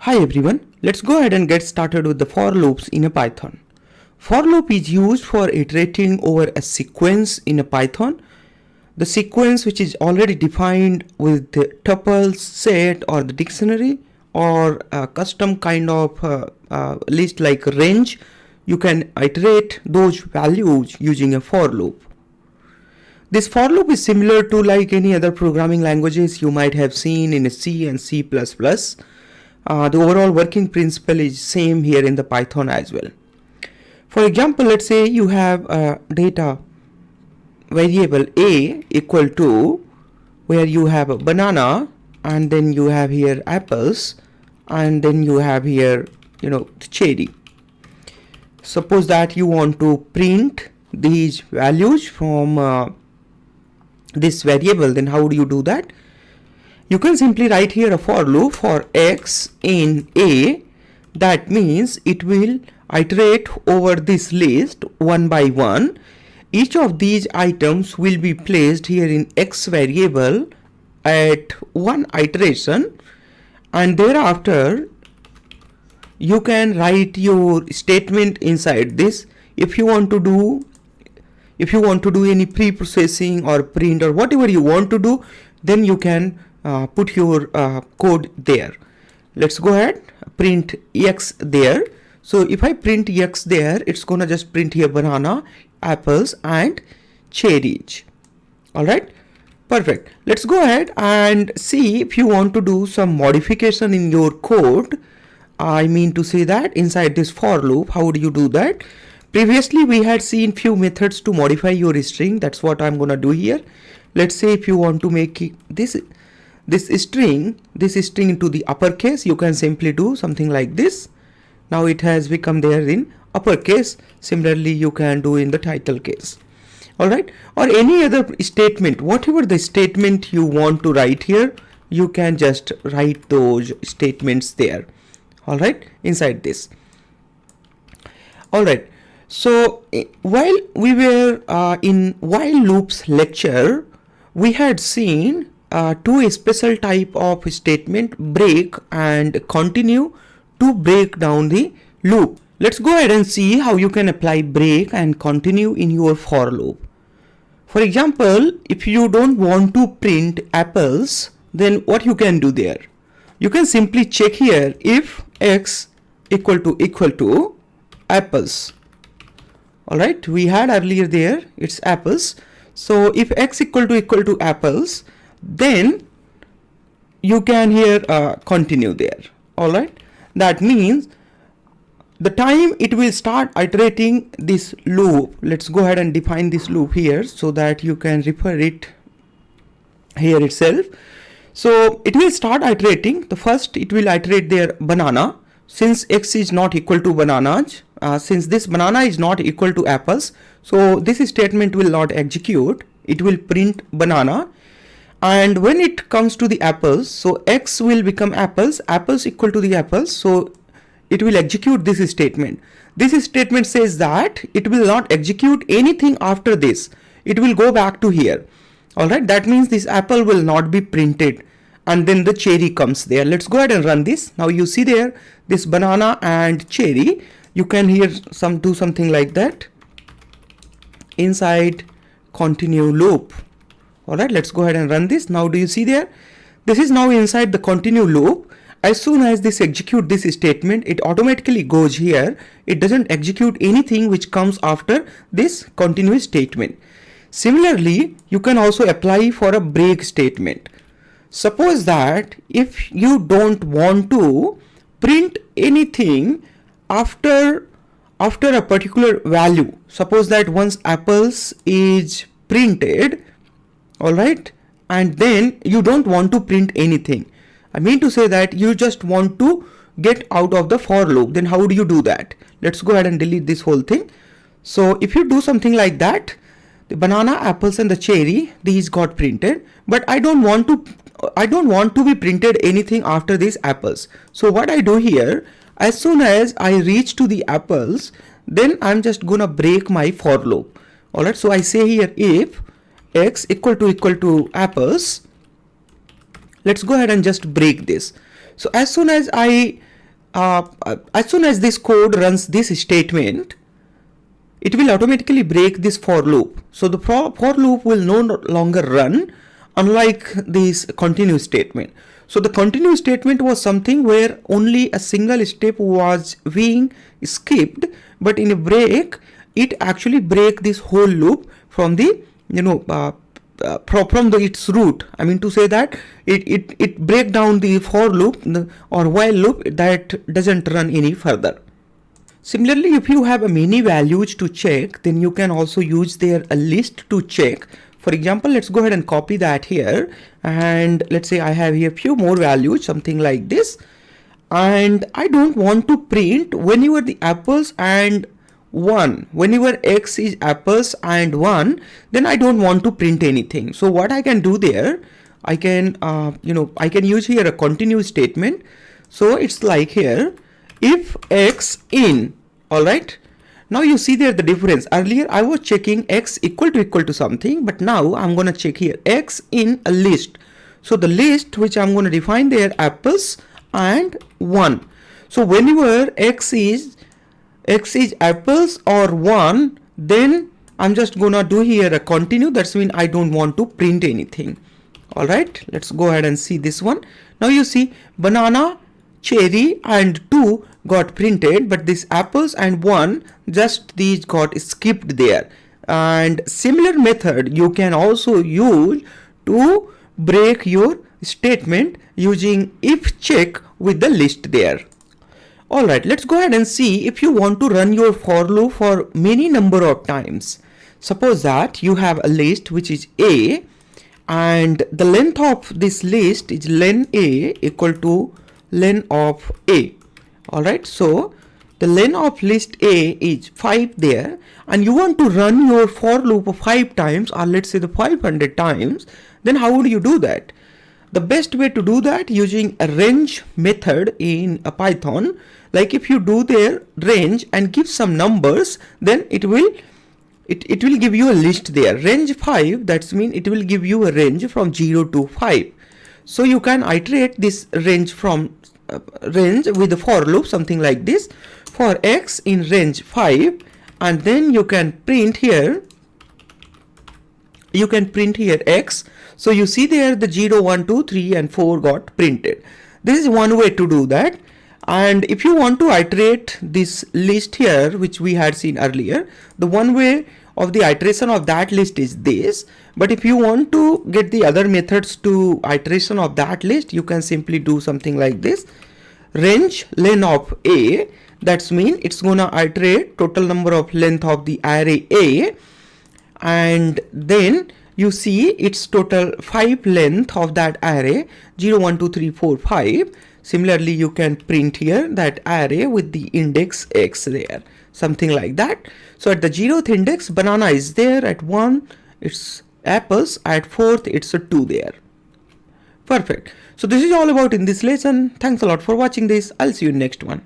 Hi everyone, let's go ahead and get started with the for loops in a Python. For loop is used for iterating over a sequence in a Python. The sequence which is already defined with the tuples, set or the dictionary or a custom kind of list like range, you can iterate those values using a for loop. This for loop is similar to like any other programming languages you might have seen in C and C++. The overall working principle is same here in the Python as well. For example, let's say you have a data variable a equal to where you have a banana and then you have here apples and then you have here the cherry. Suppose that you want to print these values from this variable, then how do you do that? You can simply write here a for loop for x in a. That means it will iterate over this list one by one. Each of these items will be placed here in x variable at one iteration, and thereafter you can write your statement inside this. If you want to do any pre-processing or print or whatever you want to do, then you can put your code there. Let's go ahead, print x there. So if I print x there, it's gonna just print here banana, apples and cherries. Alright, perfect. Let's go ahead and see if you want to do some modification in your code. I mean to say that inside this for loop, how do you do that? Previously we had seen few methods to modify your string. That's what I'm gonna do here. Let's say if you want to make this string into the uppercase, you can simply do something like this. Now it has become there in uppercase. Similarly you can do in the title case. Alright, or any other statement, whatever the statement you want to write here, you can just write those statements there. Alright, inside this. Alright, so while we were in while loops lecture, we had seen two special type of statement, break and continue, to break down the loop. Let's go ahead and see how you can apply break and continue in your for loop. For example, if you don't want to print apples, then what you can do there? You can simply check here if x equal to apples. Alright, we had earlier there, it's apples. So if x equal to apples, then you can here continue there. Alright, that means the time it will start iterating this loop. Let's go ahead and define this loop here so that you can refer it here itself. So it will start iterating. The first it will iterate their banana. Since x is not equal to bananas, since this banana is not equal to apples, so this statement will not execute. It will print banana. And when it comes to the apples, so x will become apples equal to the apples, so it will execute this statement. This statement says that it will not execute anything after this. It will go back to here. Alright, that means this apple will not be printed, and then the cherry comes there. Let's go ahead and run this. Now you see there this banana and cherry. You can here do something like that inside continue loop. Alright, let's go ahead and run this. Now do you see there? This is now inside the continue loop. As soon as this execute this statement, it automatically goes here. It doesn't execute anything which comes after this continuous statement. Similarly, you can also apply for a break statement. Suppose that if you don't want to print anything after a particular value, suppose that once apples is printed, alright, and then you don't want to print anything. I mean to say that you just want to get out of the for loop, then how do you do that? Let's go ahead and delete this whole thing. So if you do something like that, the banana, apples and the cherry, these got printed, but I don't want to be printed anything after these apples. So what I do here, as soon as I reach to the apples, then I'm just gonna break my for loop. Alright, so I say here if x equal to apples, let's go ahead and just break this. So as soon as I as soon as this code runs this statement, it will automatically break this for loop. So the for loop will no longer run, unlike this continue statement. So the continue statement was something where only a single step was being skipped, but in a break, it actually break this whole loop from the, from the its root. I mean to say that it break down the for loop or while loop that doesn't run any further. Similarly, if you have many values to check, then you can also use their a list to check. For example, let's go ahead and copy that here, and let's say I have here few more values, something like this, and I don't want to print whenever the apples and 1, whenever x is apples and 1, then I don't want to print anything. So what I can do there, I can I can use here a continue statement. So it's like here, if x in, all right. Now you see there the difference. Earlier I was checking x equal to something, but now I'm going to check here x in a list. So the list which I'm going to define there, apples and 1. So whenever x is apples or 1, then I'm just gonna do here a continue. That's mean I don't want to print anything. All right, let's go ahead and see this one. Now you see banana, cherry and 2 got printed, but this apples and 1, just these got skipped there. And similar method you can also use to break your statement using if check with the list there. Alright, let's go ahead and see if you want to run your for loop for many number of times. Suppose that you have a list which is A, and the length of this list is len A equal to len of A. Alright, so the len of list A is 5 there, and you want to run your for loop 5 times, or let's say the 500 times, then how would you do that? The best way to do that using a range method in a Python. Like if you do their range and give some numbers, then it will give you a list there. Range 5, that's mean it will give you a range from 0 to 5. So you can iterate this range from range with the for loop, something like this, for x in range 5, and then you can print here x. So you see there the 0, 1, 2, 3 and 4 got printed. This is one way to do that. And if you want to iterate this list here, which we had seen earlier, the one way of the iteration of that list is this. But if you want to get the other methods to iteration of that list, you can simply do something like this. Range len of A, that's mean it's gonna iterate total number of length of the array A, and then you see its total 5 length of that array 0, 1, 2, 3, 4, 5. Similarly, you can print here that array with the index x there, something like that. So at the 0th index, banana is there, at 1 it's apples, at 4th it's a 2 there. Perfect. So this is all about in this lesson. Thanks a lot for watching this. I'll see you in next one.